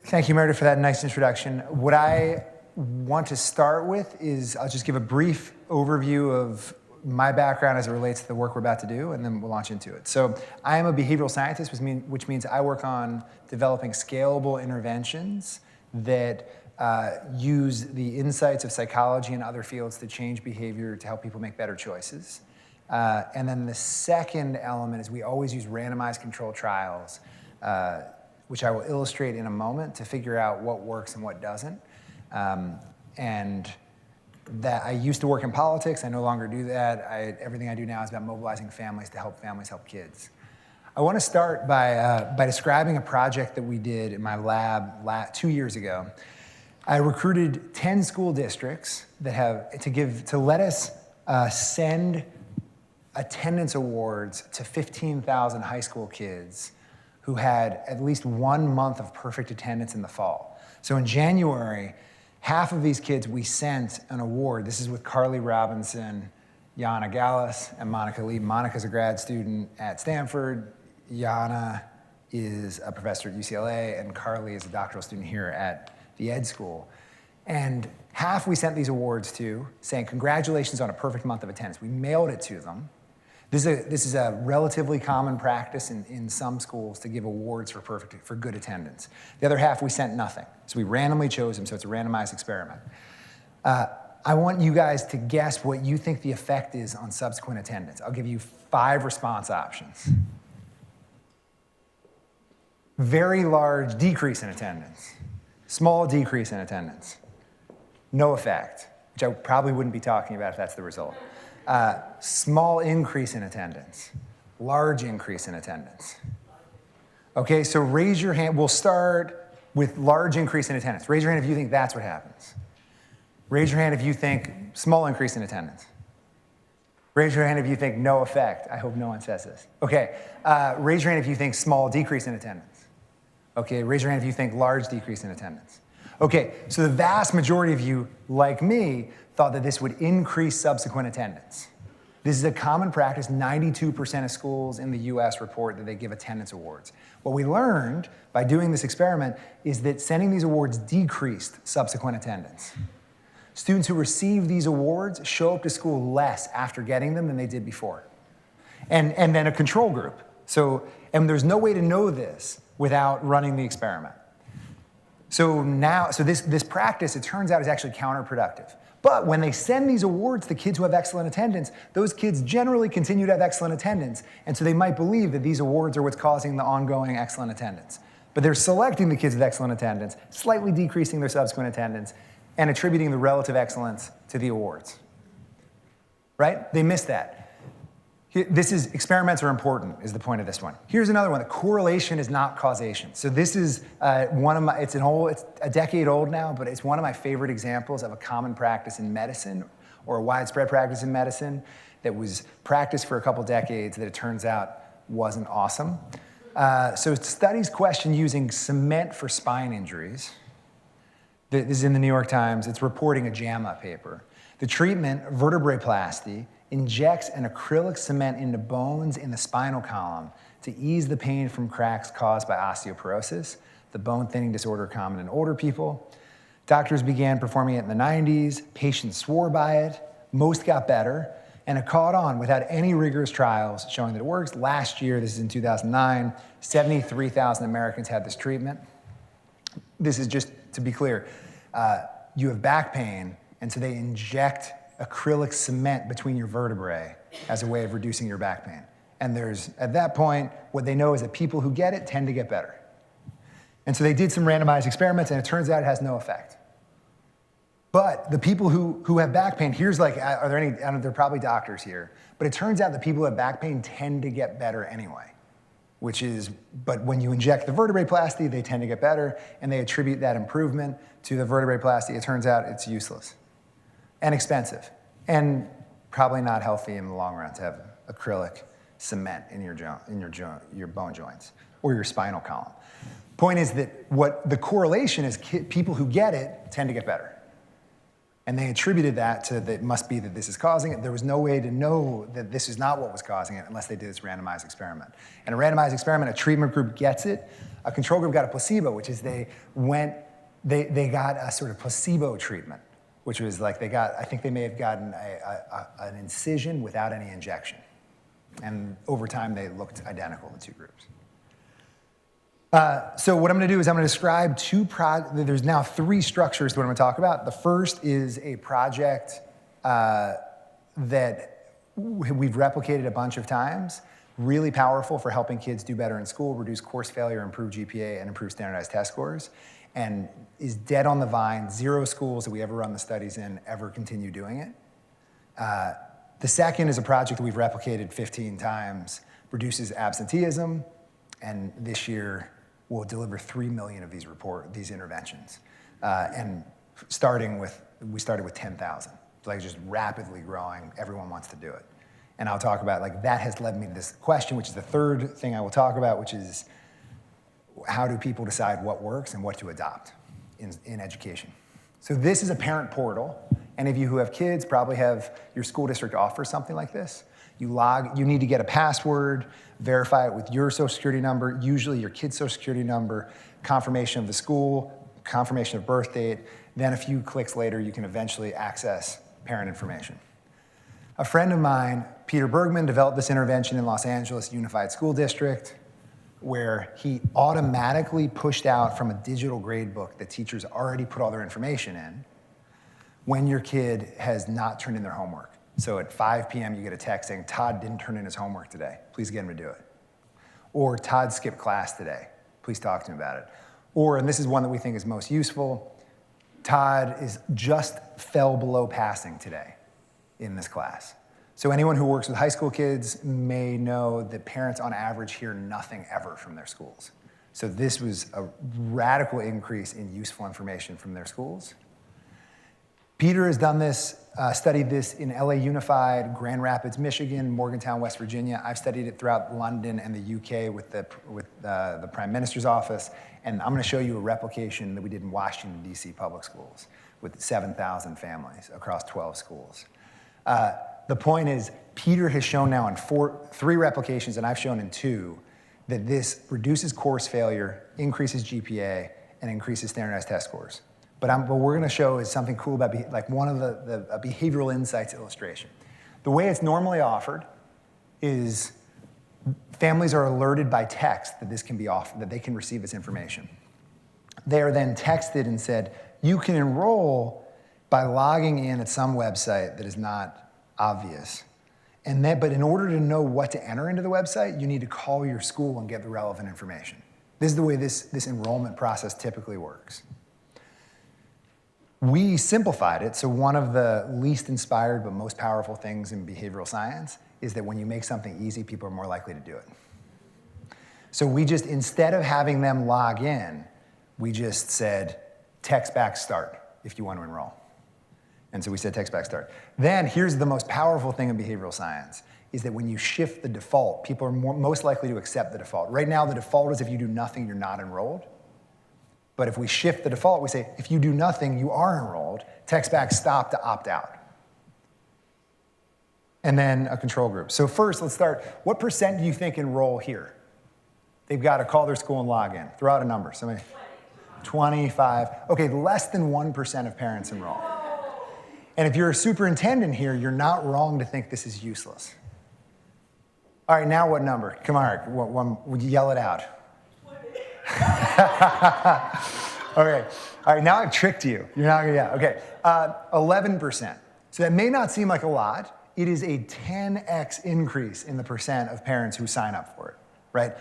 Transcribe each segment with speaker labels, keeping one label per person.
Speaker 1: Thank you, Meredith, for that nice introduction. What I want to start with is I'll just give a brief overview of my background as it relates to the work we're about to do, and then we'll launch into it. So I am a behavioral scientist, which means I work on developing scalable interventions that use the insights of psychology and other fields to change behavior to help people make better choices. And then the second element is we always use randomized controlled trials, which I will illustrate in a moment, to figure out what works and what doesn't. And that I used to work in politics. I no longer do that. Everything I do now is about mobilizing families to help families help kids. I want to start by describing a project that we did in my lab 2 years ago. I recruited 10 school districts that have to let us send attendance awards to 15,000 high school kids who had at least 1 month of perfect attendance in the fall. So in January, half of these kids we sent an award. This is with Carly Robinson, Yana Gallus, and Monica Lee. Monica's a grad student at Stanford. Yana is a professor at UCLA, and Carly is a doctoral student here at the Ed School. And half we sent these awards to, saying, congratulations on a perfect month of attendance. We mailed it to them. This is a relatively common practice in some schools to give awards for good attendance. The other half, we sent nothing. So we randomly chose them, so it's a randomized experiment. I want you guys to guess what you think the effect is on subsequent attendance. I'll give you 5 response options. Very large decrease in attendance. Small decrease in attendance. No effect, which I probably wouldn't be talking about if that's the result. Small increase in attendance, large increase in attendance. Okay, so raise your hand. We'll start with large increase in attendance. Raise your hand if you think that's what happens. Raise your hand if you think small increase in attendance. Raise your hand if you think no effect. I hope no one says this. Okay, raise your hand if you think small decrease in attendance. Okay, raise your hand if you think large decrease in attendance. Okay, so the vast majority of you, like me, thought that this would increase subsequent attendance. This is a common practice. 92% of schools in the US report that they give attendance awards. What we learned by doing this experiment is that sending these awards decreased subsequent attendance. Students who receive these awards show up to school less after getting them than they did before. And then a control group. And there's no way to know this without running the experiment. So this practice, it turns out, is actually counterproductive. But when they send these awards to kids who have excellent attendance, those kids generally continue to have excellent attendance, and so they might believe that these awards are what's causing the ongoing excellent attendance. But they're selecting the kids with excellent attendance, slightly decreasing their subsequent attendance, and attributing the relative excellence to the awards. Right? They miss that. Experiments are important, is the point of this one. Here's another one. The correlation is not causation. So this is it's a decade old now, but it's one of my favorite examples of a common practice in medicine, or a widespread practice in medicine, that was practiced for a couple decades that it turns out wasn't awesome. So studies question using cement for spine injuries. This is in the New York Times. It's reporting a JAMA paper. The treatment, vertebroplasty, injects an acrylic cement into bones in the spinal column to ease the pain from cracks caused by osteoporosis, the bone thinning disorder common in older people. Doctors began performing it in the 90s. Patients swore by it. Most got better. And it caught on without any rigorous trials showing that it works. Last year, this is in 2009, 73,000 Americans had this treatment. This is just to be clear. You have back pain, and so they inject acrylic cement between your vertebrae as a way of reducing your back pain. And at that point, what they know is that people who get it tend to get better. And so they did some randomized experiments, and it turns out it has no effect. But the people who have back pain, there are probably doctors here, but it turns out the people who have back pain tend to get better anyway. But when you inject the vertebroplasty, they tend to get better, and they attribute that improvement to the vertebroplasty. It turns out it's useless and expensive, and probably not healthy in the long run to have acrylic cement in your bone joints or your spinal column. Point is that what the correlation is, people who get it tend to get better. And they attributed that to that it must be that this is causing it. There was no way to know that this is not what was causing it unless they did this randomized experiment. In a randomized experiment, a treatment group gets it. A control group got a placebo, which is they got a sort of placebo treatment, which was like I think they may have gotten an incision without any injection. And over time, they looked identical, the two groups. So what I'm going to do is I'm going to describe there's now 3 structures to what I'm going to talk about. The first is a project that we've replicated a bunch of times, really powerful for helping kids do better in school, reduce course failure, improve GPA, and improve standardized test scores, and is dead on the vine. 0 schools that we ever run the studies in ever continue doing it. The second is a project that we've replicated 15 times, reduces absenteeism, and this year we'll deliver 3 million of these interventions. And we started with 10,000. It's like just rapidly growing, everyone wants to do it. And I'll talk about, that has led me to this question, which is the third thing I will talk about, which is how do people decide what works and what to adopt in education. So this is a parent portal. Any of you who have kids probably have your school district offer something like this. You need to get a password, verify it with your social security number, usually your kid's social security number, confirmation of the school, confirmation of birth date. Then a few clicks later, you can eventually access parent information. A friend of mine, Peter Bergman, developed this intervention in Los Angeles Unified School District, where he automatically pushed out from a digital grade book that teachers already put all their information in when your kid has not turned in their homework. So at 5 p.m., you get a text saying, Todd didn't turn in his homework today. Please get him to do it. Or Todd skipped class today. Please talk to him about it. Or, and this is one that we think is most useful, Todd just fell below passing today in this class. So anyone who works with high school kids may know that parents on average hear nothing ever from their schools. So this was a radical increase in useful information from their schools. Peter has done this, studied this in LA Unified, Grand Rapids, Michigan, Morgantown, West Virginia. I've studied it throughout London and the UK with the Prime Minister's office. And I'm going to show you a replication that we did in Washington, D.C. public schools with 7,000 families across 12 schools. The point is, Peter has shown now in 3 replications, and I've shown in 2, that this reduces course failure, increases GPA, and increases standardized test scores. But what we're going to show is something cool about one of the behavioral insights illustration. The way it's normally offered is families are alerted by text that this can be offered, that they can receive this information. They are then texted and said, you can enroll by logging in at some website that is not obvious. But in order to know what to enter into the website, you need to call your school and get the relevant information. This is the way this enrollment process typically works. We simplified it, so one of the least inspired but most powerful things in behavioral science is that when you make something easy, people are more likely to do it. So we just, instead of having them log in, we just said, text back start if you want to enroll. And so we said text back start. Then here's the most powerful thing in behavioral science, is that when you shift the default, people are most likely to accept the default. Right now, the default is if you do nothing, you're not enrolled. But if we shift the default, we say, if you do nothing, you are enrolled, text back stop to opt out. And then a control group. So first, let's start. What percent do you think enroll here? They've got to call their school and log in. Throw out a number. Somebody. 25. Okay, less than 1% of parents enroll. And if you're a superintendent here, you're not wrong to think this is useless. All right, now what number? Come on, yell it out. Okay. All right, now I've tricked you. You're not gonna, okay. 11%. So that may not seem like a lot. It is a 10x increase in the percent of parents who sign up for it, right?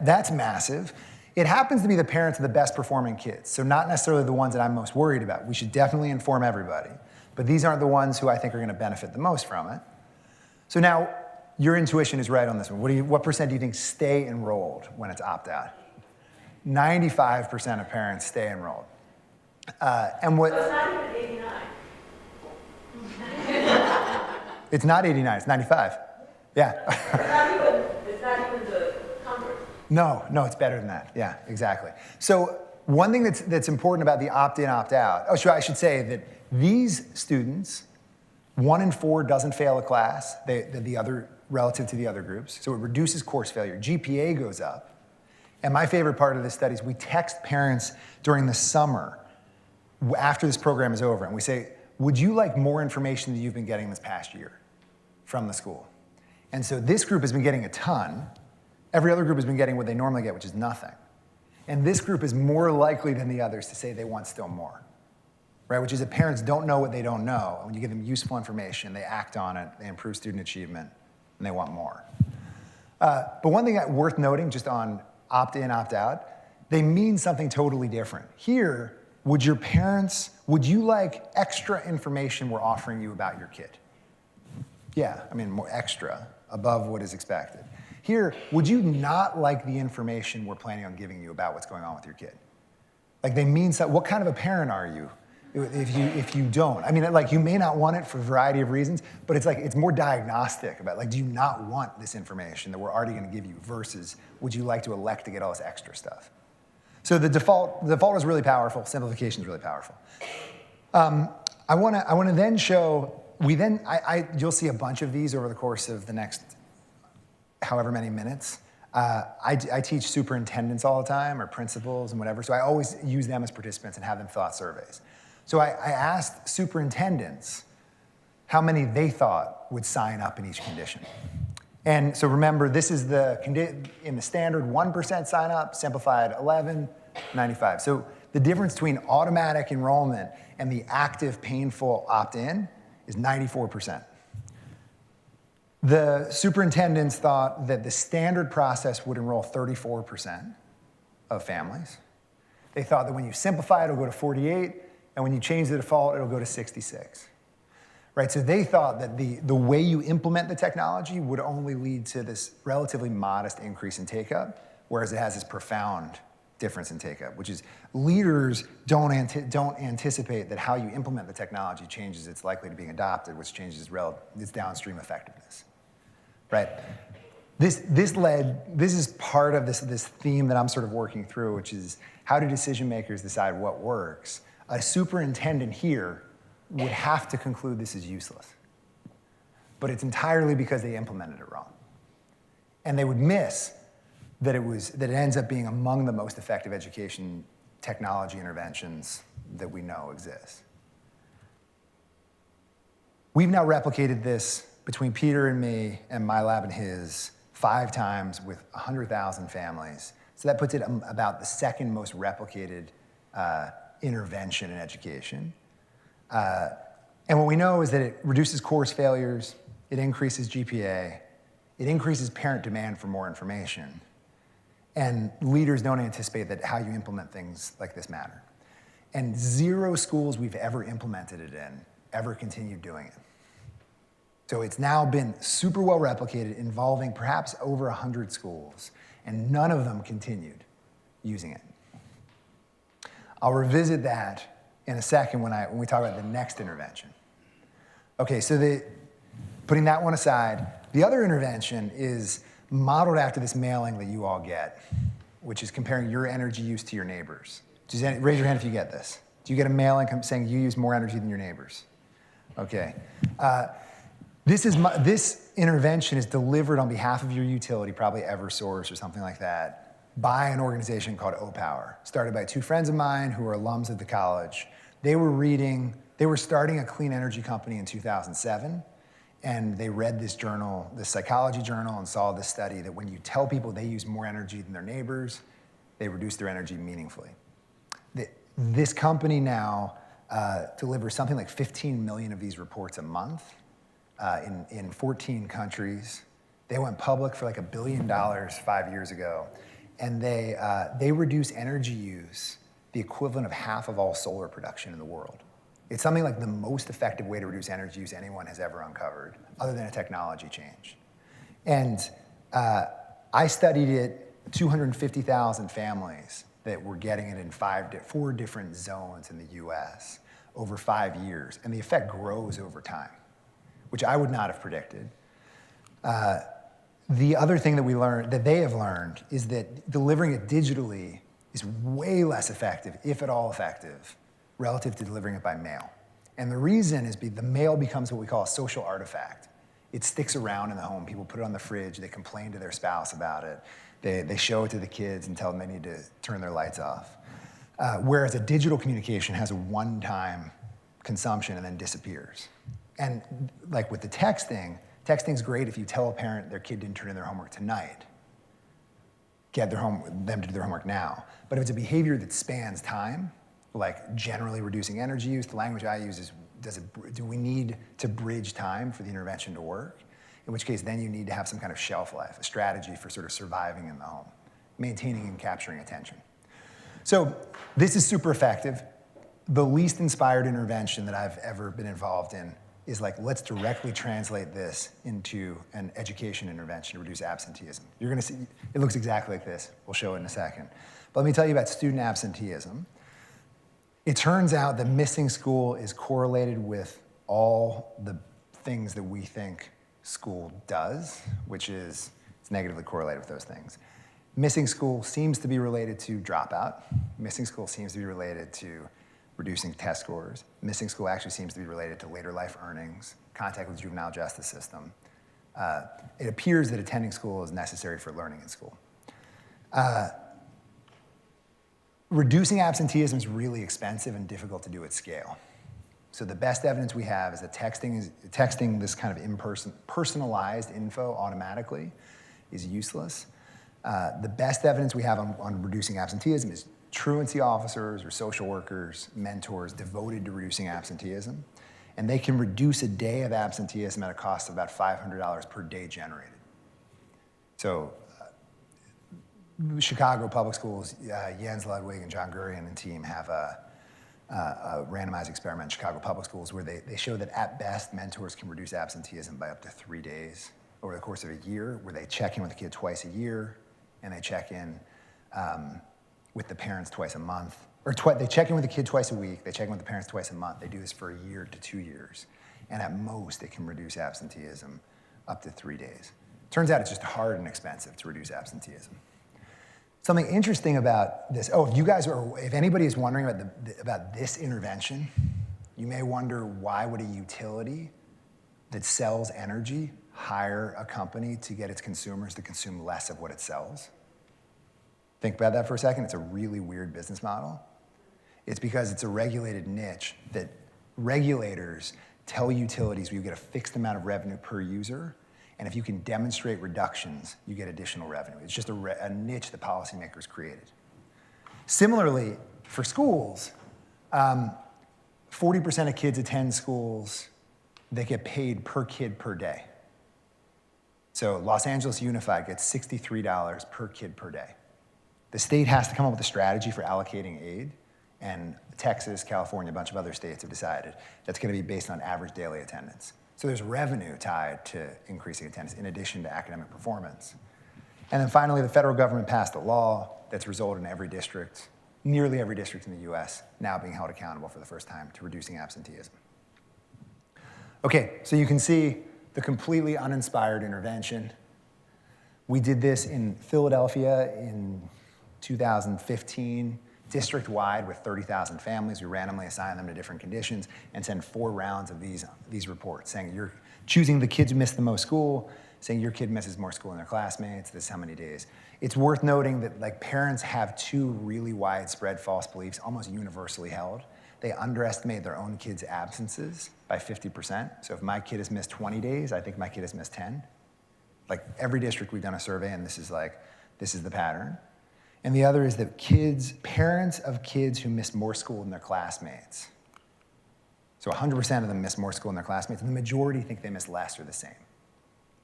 Speaker 1: That's massive. It happens to be the parents of the best performing kids, so not necessarily the ones that I'm most worried about. We should definitely inform everybody, but these aren't the ones who I think are gonna benefit the most from it. So now, your intuition is right on this one. What percent do you think stay enrolled when it's opt-out? 95% of parents stay enrolled. And what? So it's not even 89. It's not 89, it's 95. Yeah. It's not even the converse. No, it's better than that. Yeah, exactly. So One thing that's important about the opt-in, opt-out, I should say that these students, 1 in 4 doesn't fail a class relative to the other groups, so it reduces course failure. GPA goes up. And my favorite part of this study is we text parents during the summer after this program is over, and we say, would you like more information than you've been getting this past year from the school? And so this group has been getting a ton. Every other group has been getting what they normally get, which is nothing. And this group is more likely than the others to say they want still more, right? Which is that parents don't know what they don't know. And when you give them useful information, they act on it, they improve student achievement, and they want more. But one thing that's worth noting just on opt-in, opt-out, they mean something totally different. Here, would you like extra information we're offering you about your kid? Yeah, I mean, more extra, above what is expected. Here, would you not like the information we're planning on giving you about what's going on with your kid? Like they mean something. What kind of a parent are you if you don't? I mean, like you may not want it for a variety of reasons, but it's more diagnostic about like, do you not want this information that we're already gonna give you versus would you like to elect to get all this extra stuff? So the default is really powerful, simplification is really powerful. I wanna then show, you'll see a bunch of these over the course of the next however many minutes. I teach superintendents all the time, or principals and whatever, so I always use them as participants and have them fill out surveys. So I asked superintendents how many they thought would sign up in each condition. And so remember, this is in the standard 1% sign up, simplified 11, 95. So the difference between automatic enrollment and the active, painful opt-in is 94%. The superintendents thought that the standard process would enroll 34% of families. They thought that when you simplify it, it'll go to 48, and when you change the default, it'll go to 66. Right, so they thought that the way you implement the technology would only lead to this relatively modest increase in take-up, whereas it has this profound difference in take-up, which is leaders don't anticipate that how you implement the technology changes its likelihood of being adopted, which changes its downstream effectiveness. Right? This is part of this theme that I'm sort of working through, which is how do decision makers decide what works? A superintendent here would have to conclude this is useless. But it's entirely because they implemented it wrong. And they would miss that it ends up being among the most effective education technology interventions that we know exist. We've now replicated this between Peter and me and my lab and his 5 times with 100,000 families. So that puts it about the second most replicated intervention in education. And what we know is that it reduces course failures, it increases GPA, it increases parent demand for more information, and leaders don't anticipate that how you implement things like this matter. And 0 schools we've ever implemented it in ever continued doing it. So it's now been super well replicated, involving perhaps over 100 schools, and none of them continued using it. I'll revisit that in a second when we talk about the next intervention. Okay, so putting that one aside, the other intervention is modeled after this mailing that you all get, which is comparing your energy use to your neighbors. Raise your hand if you get this. Do you get a mailing saying you use more energy than your neighbors? Okay. This intervention is delivered on behalf of your utility, probably Eversource or something like that, by an organization called O-Power, started by 2 friends of mine who are alums of the college. They were starting a clean energy company in 2007, and they read this journal, this psychology journal, and saw this study that when you tell people they use more energy than their neighbors, they reduce their energy meaningfully. This company now delivers something like 15 million of these reports a month in 14 countries. They went public for like $1 billion 5 years ago, and they reduce energy use the equivalent of half of all solar production in the world. It's something like the most effective way to reduce energy use anyone has ever uncovered, other than a technology change. And I studied it, 250,000 families that were getting it in 4 different zones in the US over 5 years, and the effect grows over time, which I would not have predicted. The other thing that they have learned is that delivering it digitally is way less effective, if at all effective, relative to delivering it by mail. And the reason is the mail becomes what we call a social artifact. It sticks around in the home. People put it on the fridge. They complain to their spouse about it. They show it to the kids and tell them they need to turn their lights off. Whereas a digital communication has a one-time consumption and then disappears. And like with the texting's great if you tell a parent their kid didn't turn in their homework tonight. Get them to do their homework now. But if it's a behavior that spans time, like generally reducing energy use, the language I use is, do we need to bridge time for the intervention to work? In which case, then you need to have some kind of shelf life, a strategy for sort of surviving in the home, maintaining and capturing attention. So this is super effective. The least inspired intervention that I've ever been involved in is like, let's directly translate this into an education intervention to reduce absenteeism. You're gonna see, it looks exactly like this. We'll show it in a second. But let me tell you about student absenteeism. It turns out that missing school is correlated with all the things that we think school does, which is it's negatively correlated with those things. Missing school seems to be related to dropout. Missing school seems to be related to reducing test scores. Missing school actually seems to be related to later life earnings, contact with the juvenile justice system. It appears that attending school is necessary for learning in school. Reducing absenteeism is really expensive and difficult to do at scale. So the best evidence we have is that texting this kind of personalized info automatically is useless. The best evidence we have on reducing absenteeism is truancy officers or social workers, mentors devoted to reducing absenteeism. And they can reduce a day of absenteeism at a cost of about $500 per day generated. So Chicago Public Schools, Jens Ludwig and John Gurian and team have a randomized experiment in Chicago Public Schools where they show that at best, mentors can reduce absenteeism by up to 3 days over the course of a year, where they check in with the kid twice a year, and they check in with the parents twice a month. Or they check in with the kid twice a week, they check in with the parents twice a month. They do this for a year to 2 years. And at most, it can reduce absenteeism up to 3 days. Turns out it's just hard and expensive to reduce absenteeism. Something interesting about this, if anybody is wondering about this intervention, you may wonder, why would a utility that sells energy hire a company to get its consumers to consume less of what it sells? Think about that for a second. It's a really weird business model. It's because it's a regulated niche that regulators tell utilities you get a fixed amount of revenue per user, and if you can demonstrate reductions, you get additional revenue. It's just a niche that policymakers created. Similarly, for schools, 40% of kids attend schools that get paid per kid per day. So Los Angeles Unified gets $63 per kid per day. The state has to come up with a strategy for allocating aid, and Texas, California, a bunch of other states have decided that's gonna be based on average daily attendance. So there's revenue tied to increasing attendance in addition to academic performance. And then finally, the federal government passed a law that's resulted in every district, nearly every district in the US, now being held accountable for the first time to reducing absenteeism. Okay, so you can see the completely uninspired intervention. We did this in Philadelphia in 2015, district-wide with 30,000 families. We randomly assign them to different conditions and send 4 rounds of these reports saying you're choosing the kids who miss the most school, saying your kid misses more school than their classmates, this is how many days. It's worth noting that parents have 2 really widespread false beliefs, almost universally held. They underestimate their own kids' absences by 50%. So if my kid has missed 20 days, I think my kid has missed 10. Like every district we've done a survey, and this is the pattern. And the other is that parents of kids who miss more school than their classmates. So 100% of them miss more school than their classmates, and the majority think they miss less or the same.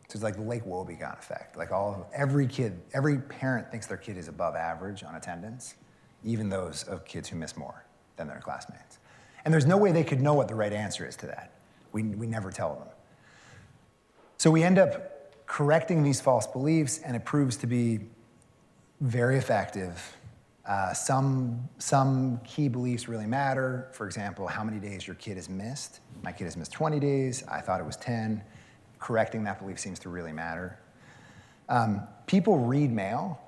Speaker 1: So it's like the Lake Wobegon effect. Like every parent thinks their kid is above average on attendance, even those of kids who miss more than their classmates. And there's no way they could know what the right answer is to that. We never tell them. So we end up correcting these false beliefs, and it proves to be very effective. Some key beliefs really matter. For example, how many days your kid has missed. My kid has missed 20 days. I thought it was 10. Correcting that belief seems to really matter. People read mail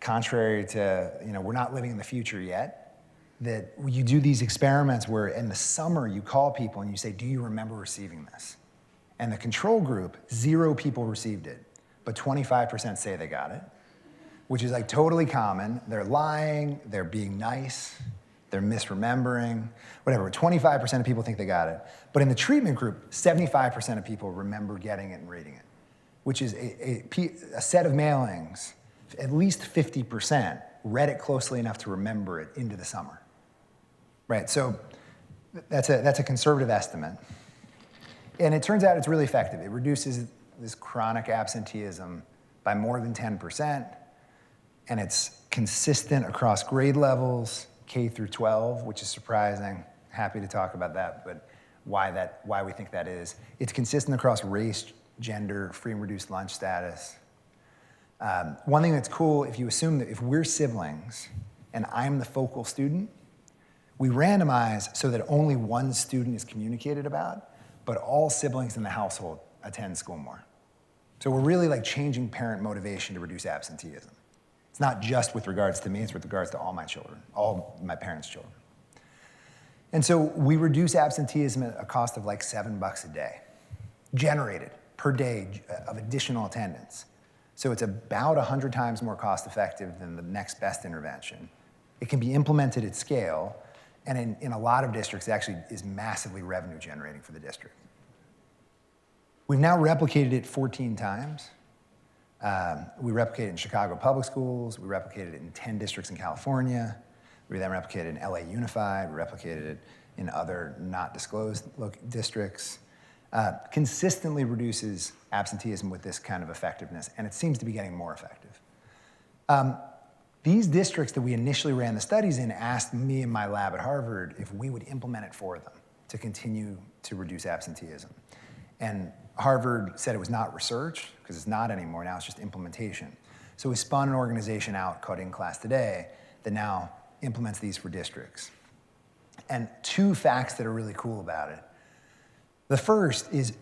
Speaker 1: contrary to, we're not living in the future yet, that you do these experiments where in the summer you call people and you say, do you remember receiving this? And the control group, 0 people received it, but 25% say they got it, which is like totally common. They're lying, they're being nice, they're misremembering, whatever. 25% of people think they got it. But in the treatment group, 75% of people remember getting it and reading it, which is a set of mailings, at least 50% read it closely enough to remember it into the summer, right? So that's a conservative estimate. And it turns out it's really effective. It reduces this chronic absenteeism by more than 10%, and it's consistent across grade levels, K through 12, which is surprising. Happy to talk about that, but why we think that is. It's consistent across race, gender, free and reduced lunch status. One thing that's cool, if you assume that if we're siblings and I'm the focal student, we randomize so that only one student is communicated about, but all siblings in the household attend school more. So we're really like changing parent motivation to reduce absenteeism. It's not just with regards to me, it's with regards to all my children, all my parents' children. And so we reduce absenteeism at a cost of like $7 a day, generated per day of additional attendance. So it's about 100 times more cost effective than the next best intervention. It can be implemented at scale, and in a lot of districts, it actually is massively revenue generating for the district. We've now replicated it 14 times. We replicated it in Chicago public schools. We replicated it in 10 districts in California. We then replicated it in LA Unified. We replicated it in other not disclosed districts. Consistently reduces absenteeism with this kind of effectiveness, and it seems to be getting more effective. These districts that we initially ran the studies in asked me and my lab at Harvard if we would implement it for them to continue to reduce absenteeism. And Harvard said it was not research, because it's not anymore, now it's just implementation. So we spun an organization out called In Class Today that now implements these for districts. And 2 facts that are really cool about it. The first is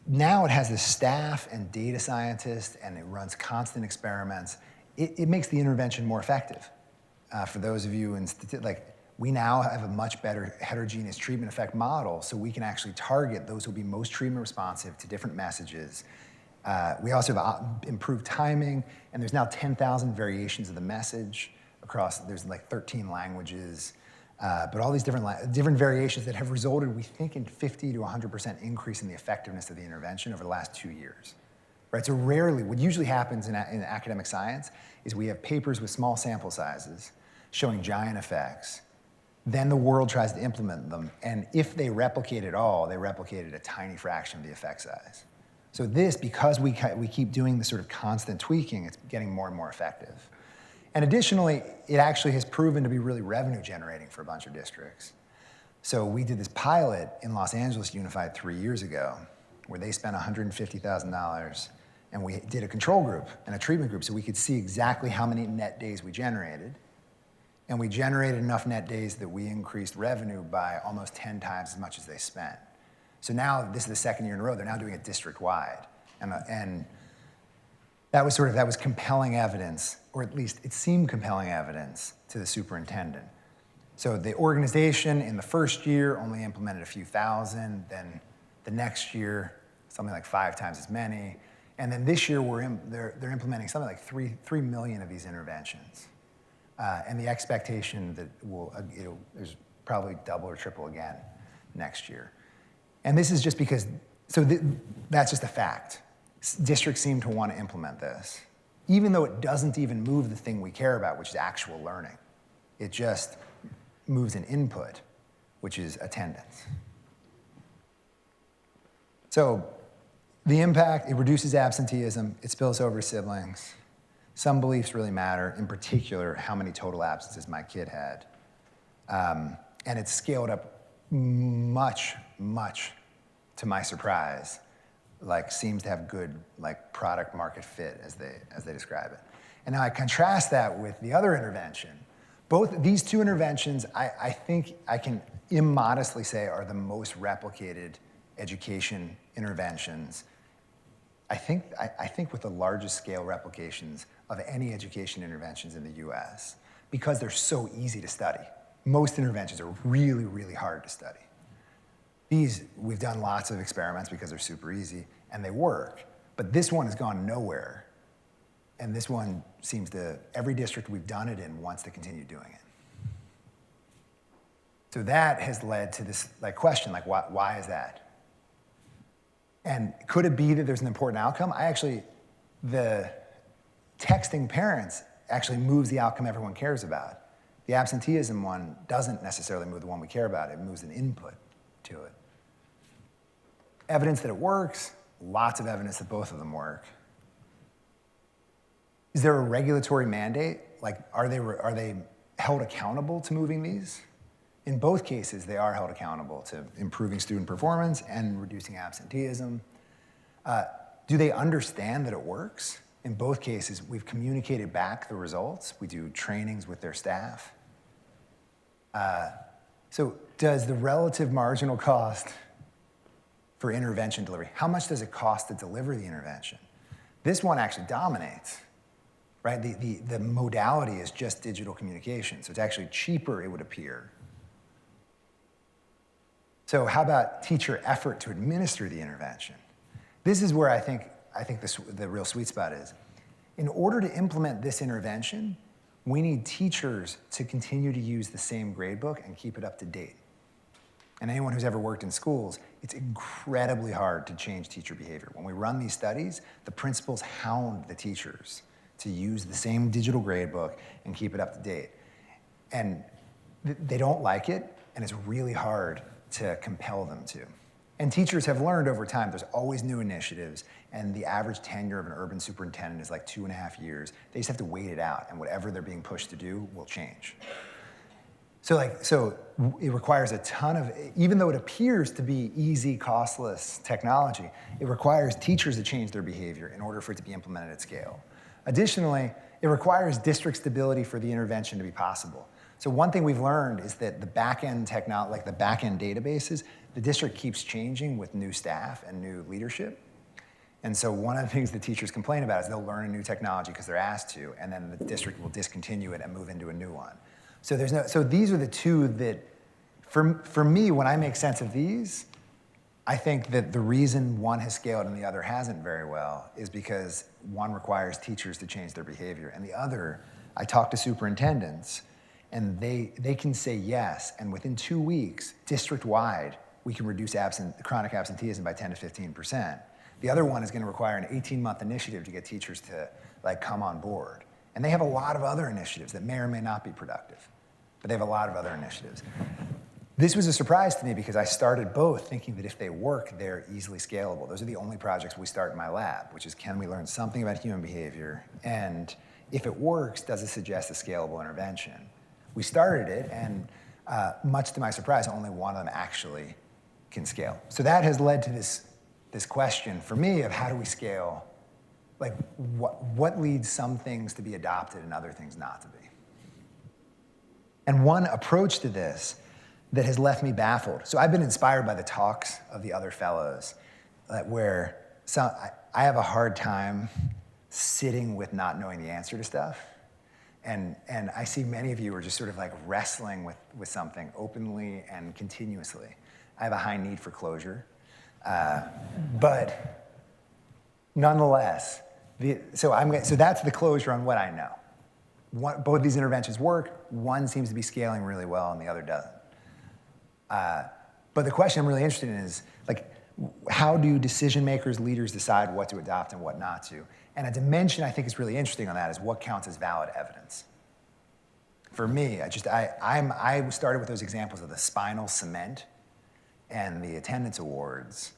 Speaker 1: now it has this staff and data scientists, and it runs constant experiments. It makes the intervention more effective. For those of you we now have a much better heterogeneous treatment effect model, so we can actually target those who will be most treatment responsive to different messages. We also have improved timing, and there's now 10,000 variations of the message across, there's like 13 languages, but all these different variations that have resulted, we think, in 50 to 100% increase in the effectiveness of the intervention over the last 2 years. Right, so rarely, what usually happens in academic science is we have papers with small sample sizes showing giant effects. Then the world tries to implement them, and if they replicate at all, they replicate at a tiny fraction of the effect size. So this, because we keep doing this sort of constant tweaking, it's getting more and more effective. And additionally, it actually has proven to be really revenue generating for a bunch of districts. So we did this pilot in Los Angeles Unified 3 years ago, where they spent $150,000, and we did a control group and a treatment group so we could see exactly how many net days we generated. And we generated enough net days that we increased revenue by almost 10 times as much as they spent. So now, this is the second year in a row, they're now doing it district-wide. And that was compelling evidence, or at least it seemed compelling evidence to the superintendent. So the organization in the first year only implemented a few thousand, then the next year, something like 5 times as many. And then this year, they're implementing something like 3 million of these interventions. And the expectation that there's probably double or triple again next year. And this is just because, that's just a fact. Districts seem to want to implement this, even though it doesn't even move the thing we care about, which is actual learning. It just moves an input, which is attendance. So the impact, it reduces absenteeism, it spills over to siblings. Some beliefs really matter, in particular, how many total absences my kid had. And it's scaled up much, to my surprise, seems to have good product market fit as they describe it. And now I contrast that with the other intervention. Both these 2 interventions, I think I can immodestly say are the most replicated education interventions. I think with the largest scale replications of any education interventions in the US because they're so easy to study. Most interventions are really, really hard to study. These, we've done lots of experiments because they're super easy and they work, but this one has gone nowhere. And this one seems to, every district we've done it in wants to continue doing it. So that has led to this question, why is that? And could it be that there's an important outcome? The texting parents actually moves the outcome everyone cares about. The absenteeism one doesn't necessarily move the one we care about. It moves an input to it. Evidence that it works, lots of evidence that both of them work. Is there a regulatory mandate? Are they held accountable to moving these? In both cases, they are held accountable to improving student performance and reducing absenteeism. Do they understand that it works? In both cases, we've communicated back the results. We do trainings with their staff. So does the relative marginal cost for intervention delivery, how much does it cost to deliver the intervention? This one actually dominates, right? The modality is just digital communication, so it's actually cheaper, it would appear. So how about teacher effort to administer the intervention? This is where I think the real sweet spot is. In order to implement this intervention, we need teachers to continue to use the same gradebook and keep it up to date. And anyone who's ever worked in schools, it's incredibly hard to change teacher behavior. When we run these studies, the principals hound the teachers to use the same digital gradebook and keep it up to date. And they don't like it, and it's really hard to compel them to. And teachers have learned over time, there's always new initiatives, and the average tenure of an urban superintendent is 2.5 years. They just have to wait it out, and whatever they're being pushed to do will change. So it requires a ton of, even though it appears to be easy, costless technology, it requires teachers to change their behavior in order for it to be implemented at scale. Additionally, it requires district stability for the intervention to be possible. So one thing we've learned is that the back-end technology, the back-end databases, the district keeps changing with new staff and new leadership. And so one of the things that teachers complain about is they'll learn a new technology because they're asked to, and then the district will discontinue it and move into a new one. So these are the two that, for me, when I make sense of these, I think that the reason one has scaled and the other hasn't very well is because one requires teachers to change their behavior, and the other, I talk to superintendents, and they can say yes, and within 2 weeks, district-wide, we can reduce chronic absenteeism by 10 to 15%. The other one is going to require an 18-month initiative to get teachers to come on board. And they have a lot of other initiatives that may or may not be productive, but they have a lot of other initiatives. This was a surprise to me because I started both thinking that if they work, they're easily scalable. Those are the only projects we start in my lab, which is, can we learn something about human behavior? And if it works, does it suggest a scalable intervention? We started it, and much to my surprise, only one of them actually can scale. So that has led to this question for me of how do we scale? What leads some things to be adopted and other things not to be? And one approach to this that has left me baffled. So I've been inspired by the talks of the other fellows where I have a hard time sitting with not knowing the answer to stuff. And I see many of you are just sort of wrestling with something openly and continuously. I have a high need for closure. But nonetheless, so that's the closure on what I know. Both these interventions work. One seems to be scaling really well and the other doesn't. But the question I'm really interested in is, how do decision makers, leaders decide what to adopt and what not to? And a dimension I think is really interesting on that is what counts as valid evidence. For me, I started with those examples of the spinal cement and the attendance awards,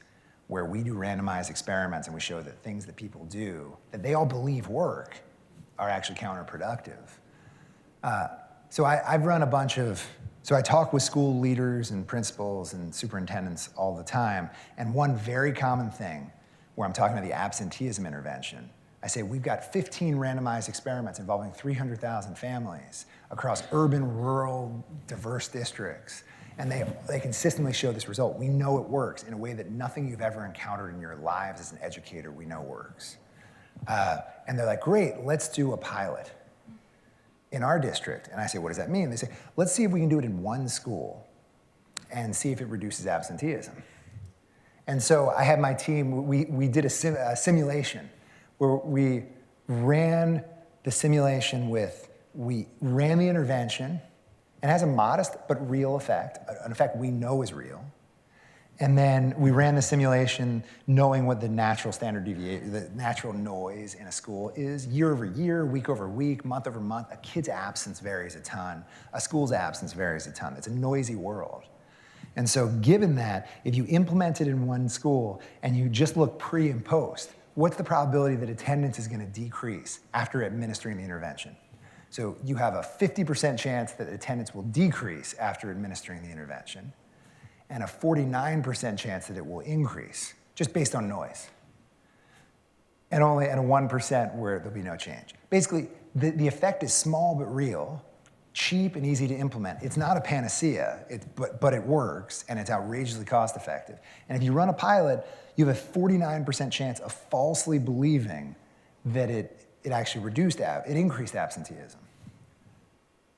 Speaker 1: where we do randomized experiments and we show that things that people do, that they all believe work, are actually counterproductive. So I've run a bunch of, so I talk with school leaders and principals and superintendents all the time, and one very common thing where I'm talking about the absenteeism intervention, I say we've got 15 randomized experiments involving 300,000 families across urban, rural, diverse districts, and they consistently show this result. We know it works in a way that nothing you've ever encountered in your lives as an educator we know works. And they're like, great, let's do a pilot in our district. And I say, what does that mean? They say, let's see if we can do it in one school and see if it reduces absenteeism. And so I had my team, we did a simulation where we ran the simulation we ran the intervention, and it has a modest but real effect, an effect we know is real. And then we ran the simulation knowing what the natural standard deviation, the natural noise in a school is year over year, week over week, month over month. A kid's absence varies a ton. A school's absence varies a ton. It's a noisy world. And so given that, if you implement it in one school and you just look pre and post, what's the probability that attendance is going to decrease after administering the intervention? So you have a 50% chance that attendance will decrease after administering the intervention, and a 49% chance that it will increase, just based on noise. And a 1% where there'll be no change. Basically, the effect is small but real, cheap and easy to implement. It's not a panacea, but it works, and it's outrageously cost effective. And if you run a pilot, you have a 49% chance of falsely believing that it actually increased absenteeism.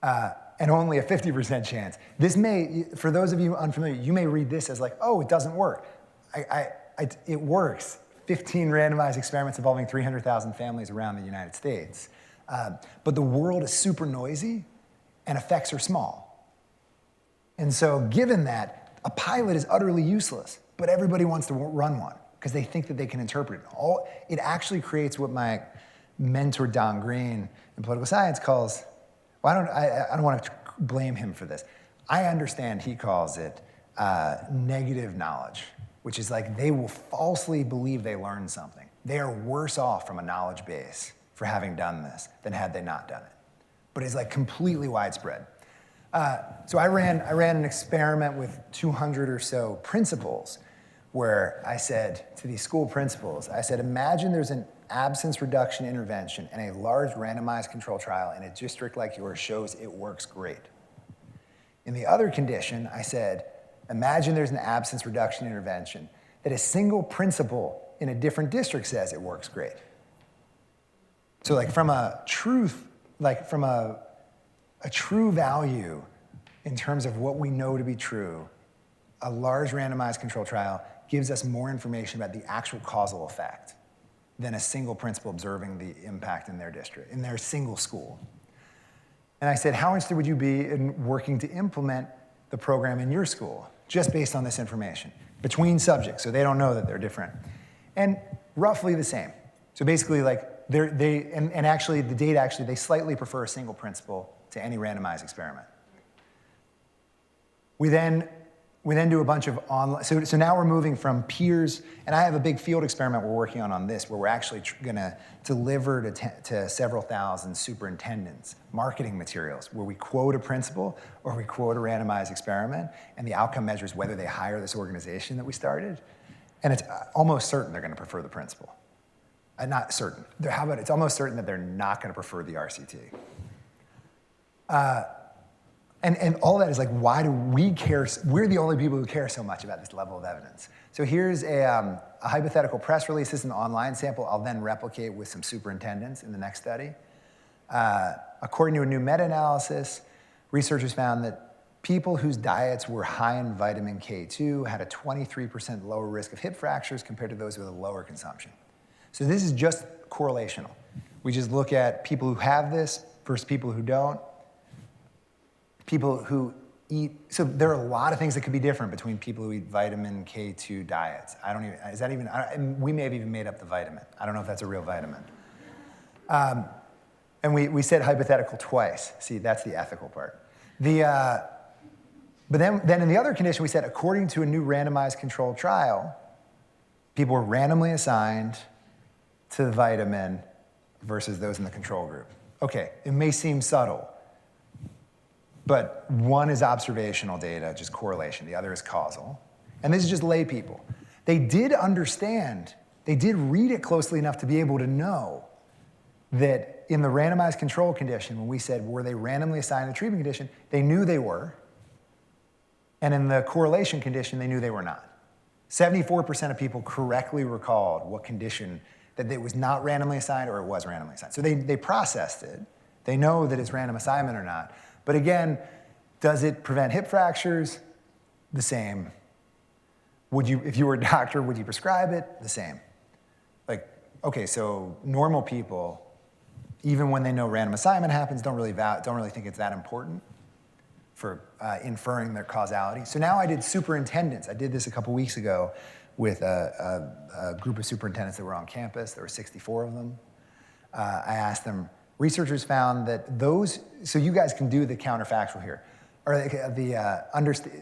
Speaker 1: And only a 50% chance. This may, for those of you unfamiliar, you may read this as like, oh, it doesn't work. It works. 15 randomized experiments involving 300,000 families around the United States. But the world is super noisy and effects are small. And so given that, a pilot is utterly useless, but everybody wants to run one because they think that they can interpret it. It actually creates what my mentor Don Green in political science calls, well, I don't want to blame him for this. I understand he calls it negative knowledge, which is like they will falsely believe they learned something. They are worse off from a knowledge base for having done this than had they not done it. But it's like completely widespread. So I ran an experiment with 200 or so principals where I said to these school principals, I said, imagine there's an absence reduction intervention and a large randomized control trial in a district like yours shows it works great. In the other condition, I said, imagine there's an absence reduction intervention that a single principal in a different district says it works great. So like from a truth, like from a true value in terms of what we know to be true, a large randomized control trial gives us more information about the actual causal effect than a single principal observing the impact in their district, in their single school. And I said, how interested would you be in working to implement the program in your school, just based on this information, between subjects, so they don't know that they're different? And roughly the same. So basically, like, actually, the data they slightly prefer a single principal to any randomized experiment. We then do a bunch of online, so now we're moving from peers, and I have a big field experiment we're working on this, where we're actually gonna deliver to several thousand superintendents marketing materials, where we quote a principal or we quote a randomized experiment, and the outcome measures whether they hire this organization that we started, and it's almost certain they're gonna prefer the principal. Not certain, how about it's almost certain that they're not gonna prefer the RCT. And all that is like, why do we care? We're the only people who care so much about this level of evidence. So here's a hypothetical press release. This is an online sample I'll then replicate with some superintendents in the next study. According to a new meta-analysis, researchers found that people whose diets were high in vitamin K2 had a 23% lower risk of hip fractures compared to those with a lower consumption. So this is just correlational. We just look at people who have this versus people who don't. People who eat, so there are a lot of things that could be different between people who eat vitamin K2 diets. We may have even made up the vitamin. I don't know if that's a real vitamin. And we said hypothetical twice. See, that's the ethical part. But then in the other condition, we said, according to a new randomized controlled trial, people were randomly assigned to the vitamin versus those in the control group. Okay, it may seem subtle, but one is observational data, just correlation. The other is causal. And this is just lay people. They did understand, they did read it closely enough to be able to know that in the randomized control condition, when we said, were they randomly assigned to the treatment condition, they knew they were. And in the correlation condition, they knew they were not. 74% of people correctly recalled what condition that it was not randomly assigned or it was randomly assigned. So they processed it. They know that it's random assignment or not. But again, does it prevent hip fractures? The same. Would you, if you were a doctor, would you prescribe it? The same. Like, okay, so normal people, even when they know random assignment happens, don't really think it's that important for inferring their causality. So now I did superintendents. I did this a couple weeks ago with a group of superintendents that were on campus. There were 64 of them. I asked them, researchers found that those, so you guys can do the counterfactual here, or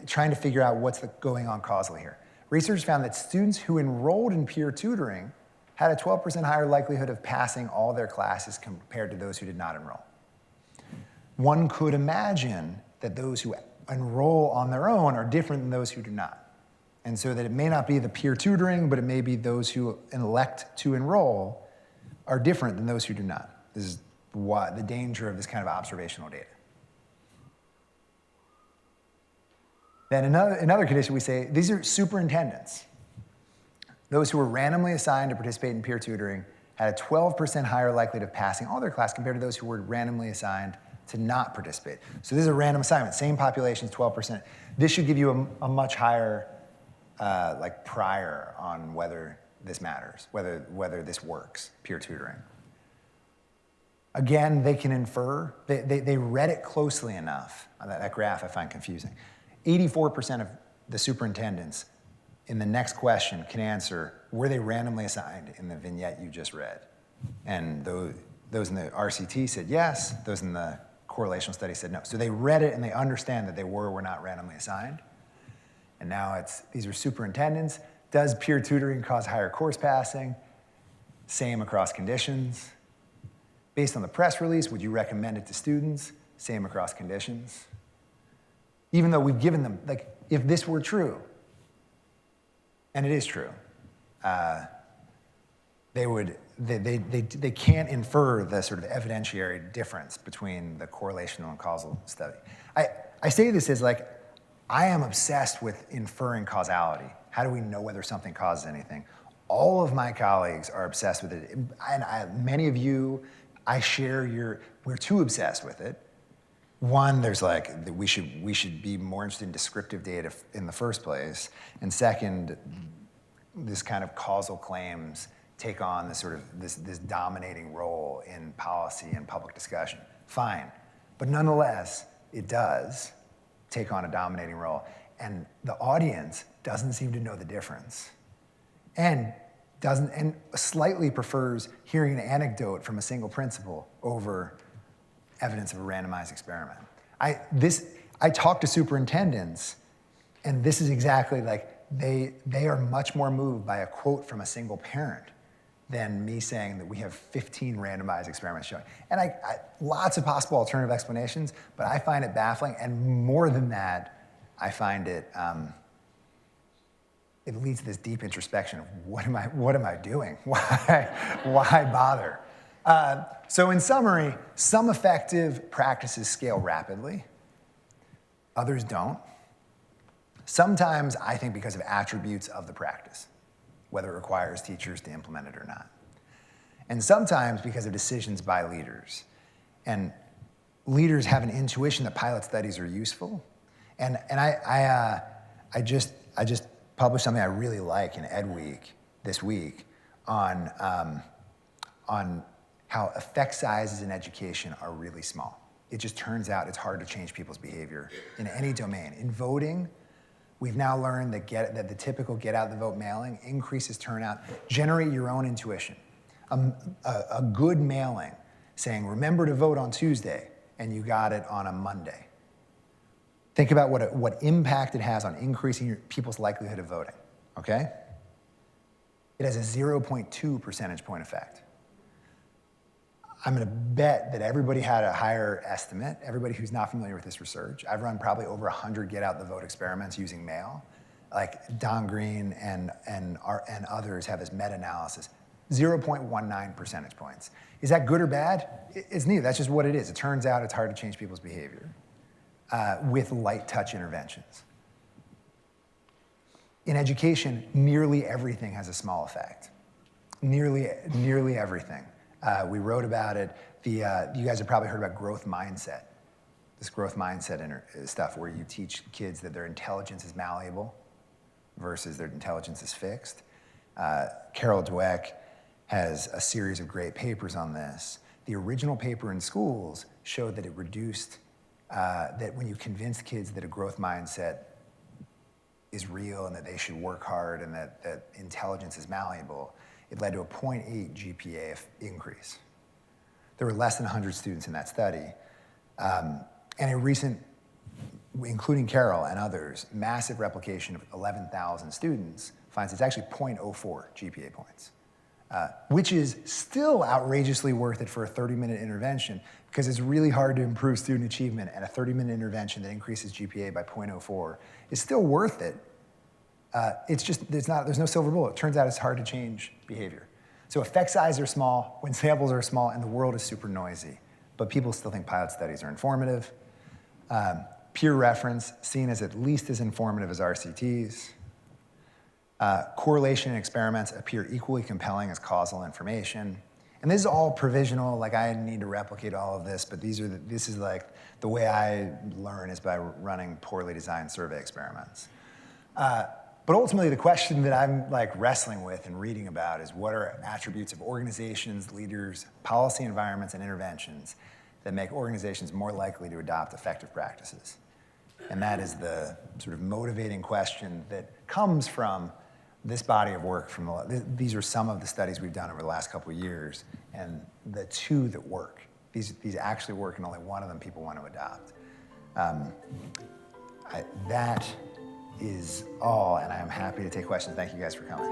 Speaker 1: trying to figure out what's going on causally here. Researchers found that students who enrolled in peer tutoring had a 12% higher likelihood of passing all their classes compared to those who did not enroll. One could imagine that those who enroll on their own are different than those who do not. And so that it may not be the peer tutoring, but it may be those who elect to enroll are different than those who do not. This is the danger of this kind of observational data. Then another condition we say, these are superintendents. Those who were randomly assigned to participate in peer tutoring had a 12% higher likelihood of passing all their class compared to those who were randomly assigned to not participate. So this is a random assignment, same populations, 12%. This should give you a much higher prior on whether this matters, whether this works, peer tutoring. Again, they can infer, they read it closely enough. That graph I find confusing. 84% of the superintendents in the next question can answer, were they randomly assigned in the vignette you just read? And those in the RCT said yes, those in the correlational study said no. So they read it and they understand that they were or were not randomly assigned. And now these are superintendents. Does peer tutoring cause higher course passing? Same across conditions. Based on the press release, would you recommend it to students? Same across conditions. Even though we've given them, like, if this were true, and it is true, they can't infer the sort of evidentiary difference between the correlational and causal study. I say this as like, I am obsessed with inferring causality. How do we know whether something causes anything? All of my colleagues are obsessed with it, and many of you, I share we're too obsessed with it. One, there's like, we should be more interested in descriptive data in the first place. And second, this kind of causal claims take on this sort of this dominating role in policy and public discussion. Fine, but nonetheless, it does take on a dominating role. And the audience doesn't seem to know the difference. And slightly prefers hearing an anecdote from a single principal over evidence of a randomized experiment. I talk to superintendents, and this is exactly like, they are much more moved by a quote from a single parent than me saying that we have 15 randomized experiments showing. And lots of possible alternative explanations, but I find it baffling, and more than that, I find it leads to this deep introspection of what am I doing? Why bother? So in summary, some effective practices scale rapidly, others don't. Sometimes I think because of attributes of the practice, whether it requires teachers to implement it or not. And sometimes because of decisions by leaders. And leaders have an intuition that pilot studies are useful. And I just published something I really like in Ed Week this week on how effect sizes in education are really small. It just turns out it's hard to change people's behavior in any domain. In voting, we've now learned that the typical get out the vote mailing increases turnout. Generate your own intuition. A good mailing saying, remember to vote on Tuesday, and you got it on a Monday. Think about what impact it has on increasing people's likelihood of voting, okay? It has a 0.2 percentage point effect. I'm gonna bet that everybody had a higher estimate, everybody who's not familiar with this research. I've run probably over 100 get out the vote experiments using mail. Like Don Green and others have this meta-analysis. 0.19 percentage points. Is that good or bad? It's neither, that's just what it is. It turns out it's hard to change people's behavior with light touch interventions. In education, nearly everything has a small effect. Nearly everything. We wrote about it. You guys have probably heard about growth mindset. This growth mindset stuff where you teach kids that their intelligence is malleable versus their intelligence is fixed. Carol Dweck has a series of great papers on this. The original paper in schools showed that it reduced, that when you convince kids that a growth mindset is real and that they should work hard and that intelligence is malleable, it led to a 0.8 GPA increase. There were less than 100 students in that study. And a recent, including Carol and others, massive replication of 11,000 students finds it's actually 0.04 GPA points, which is still outrageously worth it for a 30-minute intervention because it's really hard to improve student achievement, and a 30-minute intervention that increases GPA by 0.04 is still worth it. There's no silver bullet. It turns out it's hard to change behavior. So effect sizes are small when samples are small and the world is super noisy, but people still think pilot studies are informative. Peer reference seen as at least as informative as RCTs. Correlation in experiments appear equally compelling as causal information. And this is all provisional, like I need to replicate all of this, but this is like the way I learn is by running poorly designed survey experiments. But ultimately the question that I'm like wrestling with and reading about is what are attributes of organizations, leaders, policy environments, and interventions that make organizations more likely to adopt effective practices? And that is the sort of motivating question that comes from this body of work. These are some of the studies we've done over the last couple of years, and the two that work. These actually work, and only one of them people want to adopt. That is all, and I am happy to take questions. Thank you guys for coming.